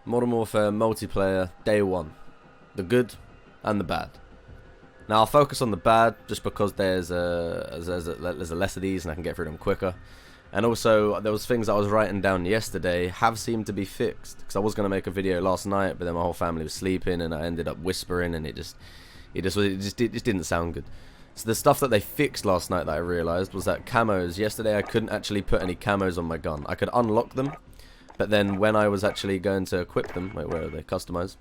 Modern Warfare multiplayer day one, the good and the bad. Now I'll focus on the bad just because there's a less of these and I can get through them quicker. And also there was things I was writing down yesterday have seemed to be fixed, because I was going to make a video last night, but then my whole family was sleeping and I ended up whispering and it just didn't sound good. So the stuff that they fixed last night that I realized was that camos, yesterday I couldn't actually put any camos on my gun. I could unlock them, but then when I was actually going to equip them, wait, where are they? Customize.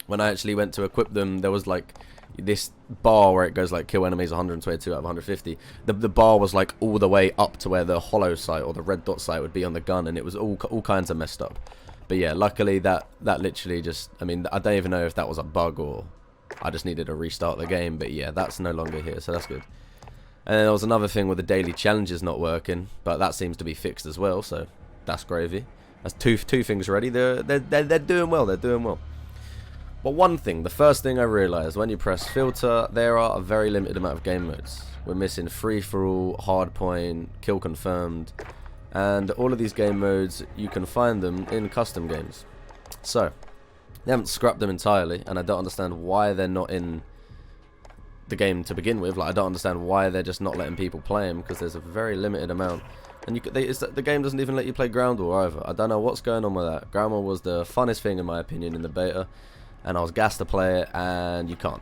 When I actually went to equip them, there was like this bar where it goes like kill enemies 122 out of 150. The bar was like all the way up to where the hollow sight or the red dot sight would be on the gun, and it was all kinds of messed up. But yeah, luckily that literally just, I mean, I don't even know if that was a bug or I just needed to restart the game, but yeah, that's no longer here, so that's good. And then there was another thing with the daily challenges not working, but that seems to be fixed as well, so that's gravy. That's two things already. They're doing well. They're doing well. But one thing, the first thing I realised, when you press filter, there are a very limited amount of game modes. We're missing free-for-all, hardpoint, kill confirmed, and all of these game modes, you can find them in custom games. So they haven't scrapped them entirely, and I don't understand why they're not in the game to begin with. Like, I don't understand why they're just not letting people play them, because there's a very limited amount. And the game doesn't even let you play Ground War either. I don't know what's going on with that. Ground War was the funnest thing in my opinion in the beta, and I was gassed to play it, and you can't.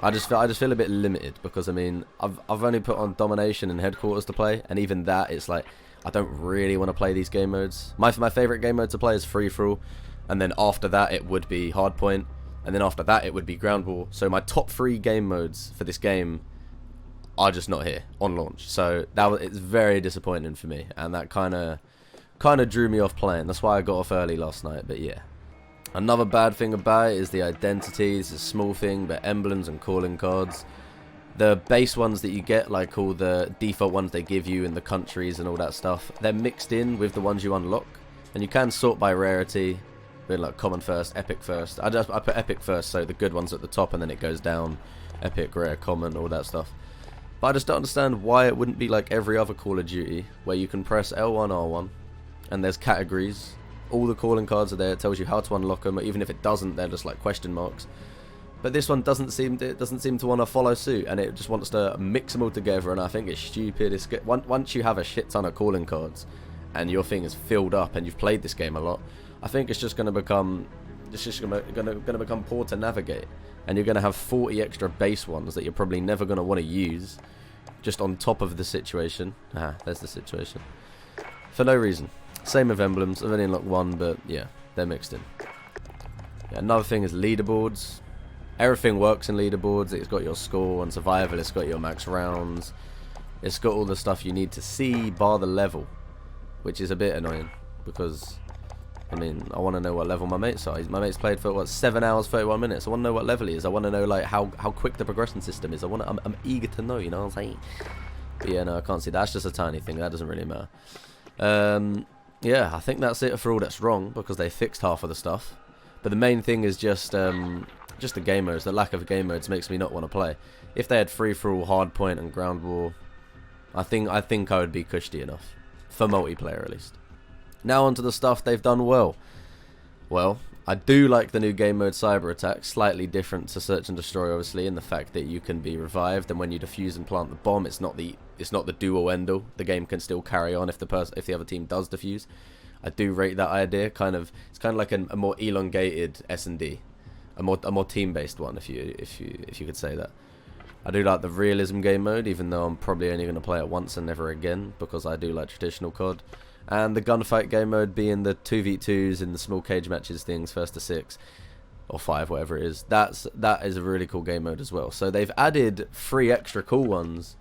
I just feel a bit limited, because I mean I've only put on Domination and Headquarters to play, and even that, it's like I don't really want to play these game modes. My favourite game mode to play is Free For All, and then after that it would be Hardpoint, and then after that it would be Ground War. So my top 3 game modes for this game are just not here on launch. So it's very disappointing for me, and that kind of drew me off playing. That's why I got off early last night. But yeah, another bad thing about it is the identities. It's a small thing, but emblems and calling cards, the base ones that you get, like all the default ones they give you in the countries and all that stuff, they're mixed in with the ones you unlock, and you can sort by rarity, with like common first, epic first. I put epic first, so the good ones at the top, and then it goes down epic, rare, common, all that stuff. But I just don't understand why it wouldn't be like every other Call of Duty, where you can press L1, R1, and there's categories. All the calling cards are there. It tells you how to unlock them. Even if it doesn't, they're just like question marks. But this one doesn't seem to want to follow suit, and it just wants to mix them all together. And I think it's stupid. Once you have a shit ton of calling cards, and your thing is filled up, and you've played this game a lot, I think it's just going to become poor to navigate, and you're going to have 40 extra base ones that you're probably never going to want to use, just on top of the situation. There's the situation. For no reason. Same with emblems. I've only unlocked one, but yeah, they're mixed in. Yeah, another thing is leaderboards. Everything works in leaderboards. It's got your score on survival. It's got your max rounds. It's got all the stuff you need to see, bar the level, which is a bit annoying, because I mean, I want to know what level my mates are. My mate's played for what, 7 hours 31 minutes. I want to know what level he is. I want to know like how quick the progression system is. I'm eager to know, you know what I'm saying? But yeah, no, I can't see that. That's just a tiny thing. That doesn't really matter. Yeah, I think that's it for all that's wrong, because they fixed half of the stuff. But the main thing is just the game modes. The lack of game modes makes me not want to play. If they had free for all, hardpoint, and ground war, I think I would be cushy enough for multiplayer at least. Now onto the stuff they've done well. Well, I do like the new game mode Cyber Attack, slightly different to Search and Destroy, obviously, in the fact that you can be revived, and when you defuse and plant the bomb, it's not the do or end all. The game can still carry on if the other team does defuse. I do rate that idea. It's kind of like a more elongated S&D, a more team-based one, if you could say that. I do like the realism game mode, even though I'm probably only going to play it once and never again, because I do like traditional COD. And the gunfight game mode being the 2v2s and the small cage matches things, 1st to 6 or 5, whatever it is. That is a really cool game mode as well. So they've added 3 extra cool ones,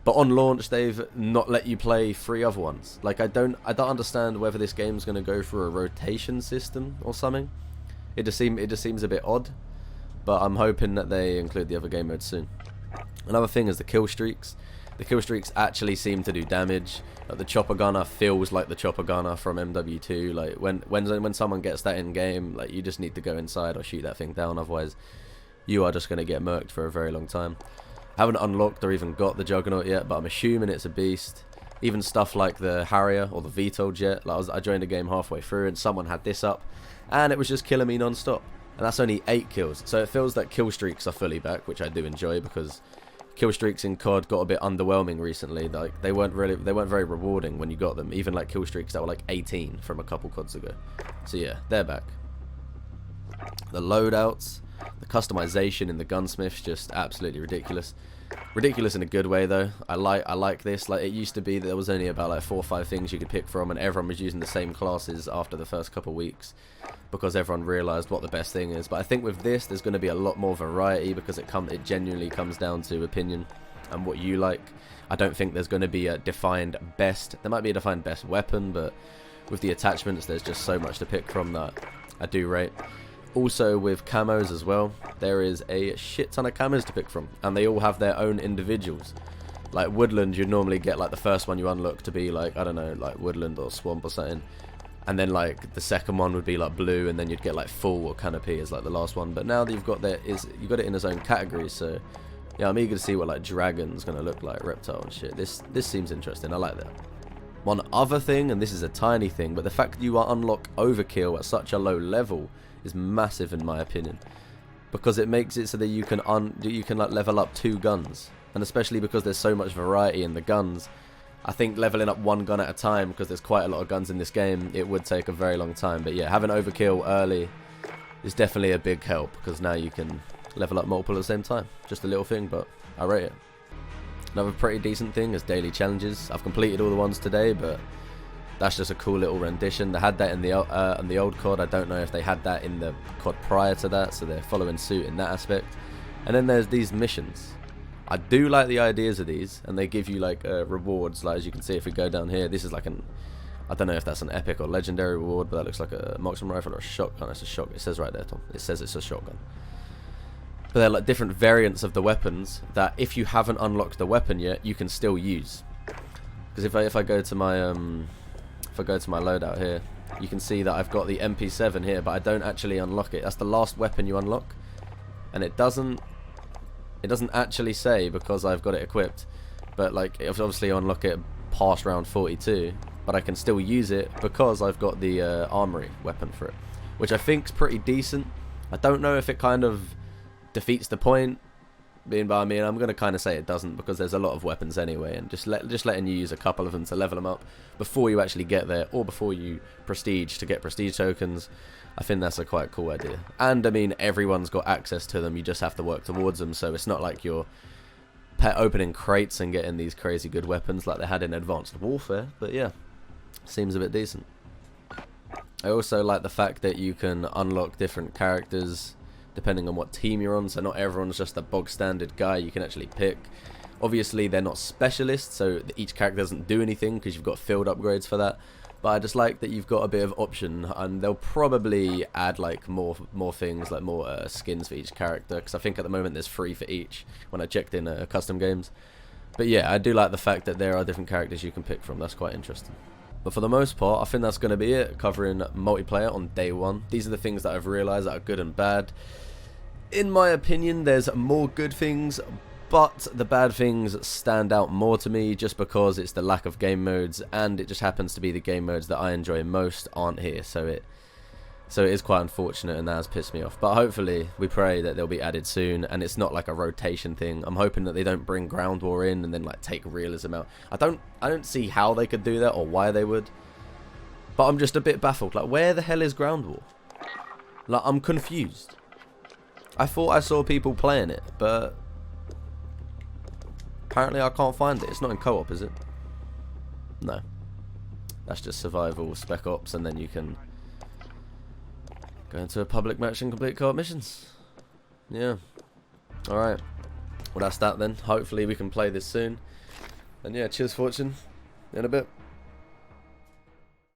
but on launch they've not let you play 3 other ones. Like, I don't understand whether this game's going to go through a rotation system or something. It just seems a bit odd, but I'm hoping that they include the other game modes soon. Another thing is the kill streaks. The kill streaks actually seem to do damage. Like, the chopper gunner feels like the chopper gunner from MW2. Like, when someone gets that in game, like, you just need to go inside or shoot that thing down, otherwise you are just going to get murked for a very long time. Haven't unlocked or even got the Juggernaut yet, but I'm assuming it's a beast. Even stuff like the Harrier or the VTOL jet. Like I joined a game halfway through and someone had this up, and it was just killing me non-stop. And that's only 8 kills. So it feels that kill streaks are fully back, which I do enjoy, because kill streaks in COD got a bit underwhelming recently. Like they weren't very rewarding when you got them. Even like kill streaks that were like 18 from a couple CODs ago. So yeah, they're back. The loadouts, the customization in the gunsmiths, just absolutely ridiculous. Ridiculous in a good way though. I like this. Like, it used to be that there was only about like 4 or 5 things you could pick from, and everyone was using the same classes after the first couple of weeks, because everyone realized what the best thing is. But I think with this, there's going to be a lot more variety, because it genuinely comes down to opinion and what you like. I don't think there's going to be a defined best. There might be a defined best weapon, but with the attachments, there's just so much to pick from that I do rate. Also with camos as well, there is a shit ton of camos to pick from, and they all have their own individuals. Like woodland, you'd normally get like the first one you unlock to be like, I don't know, like woodland or swamp or something, and then like the second one would be like blue, and then you'd get like full or canopy as like the last one. But now that you've got you got it in its own category, so yeah, I'm eager to see what like dragon's gonna look like, reptile and shit. This seems interesting. I like that. One other thing, and this is a tiny thing, but the fact that you unlock overkill at such a low level is massive in my opinion, because it makes it so that you can like level up 2 guns, and especially because there's so much variety in the guns, I think leveling up 1 gun at a time, because there's quite a lot of guns in this game, it would take a very long time. But yeah, having overkill early is definitely a big help, because now you can level up multiple at the same time. Just a little thing, but I rate it. Another pretty decent thing is daily challenges. I've completed all the ones today, but that's just a cool little rendition. They had that in the old COD. I don't know if they had that in the COD prior to that, so they're following suit in that aspect. And then there's these missions. I do like the ideas of these, and they give you like rewards. Like, as you can see, if we go down here, this is like I don't know if that's an epic or legendary reward, but that looks like a marksman rifle or a shotgun. It's a shotgun. It says right there, Tom. It says it's a shotgun. But they're like different variants of the weapons that if you haven't unlocked the weapon yet, you can still use. Because if I go to my loadout here, you can see that I've got the MP7 here, but I don't actually unlock it. That's the last weapon you unlock, and it doesn't actually say, because I've got it equipped, but like obviously I unlock it past round 42, but I can still use it because I've got the armory weapon for it, which I think's pretty decent. I don't know if it kind of defeats the point, being by me, and I'm going to kind of say it doesn't, because there's a lot of weapons anyway, and just letting you use a couple of them to level them up before you actually get there, or before you prestige to get prestige tokens, I think that's a quite cool idea. And I mean, everyone's got access to them, you just have to work towards them, so it's not like you're opening crates and getting these crazy good weapons like they had in Advanced Warfare. But yeah, seems a bit decent. I also like the fact that you can unlock different characters depending on what team you're on, so not everyone's just a bog standard guy you can actually pick. Obviously they're not specialists, so each character doesn't do anything, because you've got field upgrades for that. But I just like that you've got a bit of option, and they'll probably add like more things, like more skins for each character, because I think at the moment there's 3 for each when I checked in custom games. But yeah, I do like the fact that there are different characters you can pick from. That's quite interesting. But for the most part, I think that's going to be it, covering multiplayer on day 1. These are the things that I've realised that are good and bad. In my opinion, there's more good things, but the bad things stand out more to me, just because it's the lack of game modes, and it just happens to be the game modes that I enjoy most aren't here. So it is quite unfortunate, and that has pissed me off. But hopefully, we pray that they'll be added soon, and it's not like a rotation thing. I'm hoping that they don't bring Ground War in and then like take realism out. I don't see how they could do that, or why they would. But I'm just a bit baffled. Like, where the hell is Ground War? Like, I'm confused. I thought I saw people playing it, but apparently I can't find it. It's not in co-op, is it? No. That's just survival, spec ops, and then you can go into a public match and complete co-op missions. Yeah. Alright. Well, that's that then. Hopefully we can play this soon. And yeah, cheers Fortune. In a bit.